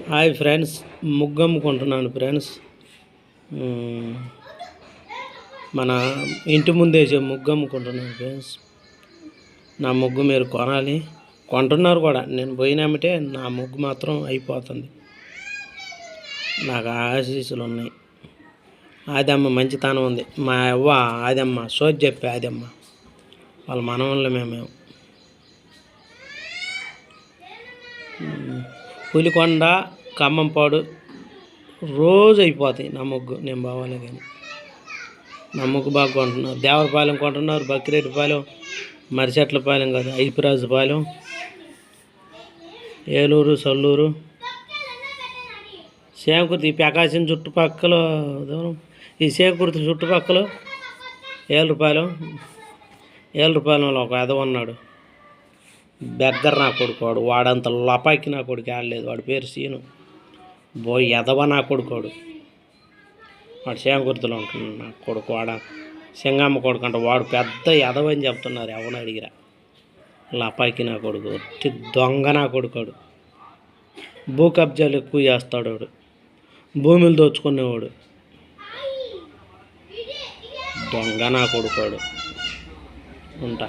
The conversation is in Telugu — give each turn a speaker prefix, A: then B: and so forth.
A: హాయ్ ఫ్రెండ్స్, ముగ్గు అమ్ముకుంటున్నాను ఫ్రెండ్స్. మన ఇంటి ముందేసే ముగ్గు అమ్ముకుంటున్నాను ఫ్రెండ్స్. నా ముగ్గు మీరు కొనాలి, కొంటున్నారు కూడా. నేను పోయినామంటే నా ముగ్గు మాత్రం అయిపోతుంది. నాకు ఆశీస్సులు ఉన్నాయి. ఆదమ్మ మంచితనం ఉంది. మా అవ్వ ఆదమ్మ సోది చెప్పే ఆదమ్మ, వాళ్ళ మనవళ్ళమే మేము. పులికొండ, ఖమ్మంపాడు రోజు అయిపోతాయి నా ముగ్గు. నేను బాగాలే కానీ నా ముగ్గు బాగా కొంటున్నారు. దేవరపాలెం కొంటున్నారు, బక్కిరెడ్డిపాలెం, మరిచెట్లపాలెం కాదు, ఐపిరాజుపాలెం, ఏలూరు, సల్లూరు, సేమకుర్తి, ఈ ప్రకాశం చుట్టుపక్కల దూరం, ఈ సేమకుర్తి చుట్టుపక్కల ఏలూరుపాలెంలో ఒక ఎదవ ఉన్నాడు, బెగ్గర నా కొడుకోడు. వాడంత లపాకి నా కొడుకు ఆడలేదు. వాడి పేరు సీను. ఎదవ నా కొడుకోడు. వాడు సేమకుర్తిలో ఉంటున్నాడు నా కొడుకు. వాడ సింగమ్మ కొడుకు అంట. వాడు పెద్ద ఎదవ అని చెప్తున్నారు ఎవరిని అడిగిరా. లపాకి నా కొడుకు, దొంగ నా కొడుకోడు. భూ కబ్జాలు ఎక్కువ చేస్తాడు వాడు. భూములు దోచుకునేవాడు. దొంగ నా కొడుకోడు. ఉంటా.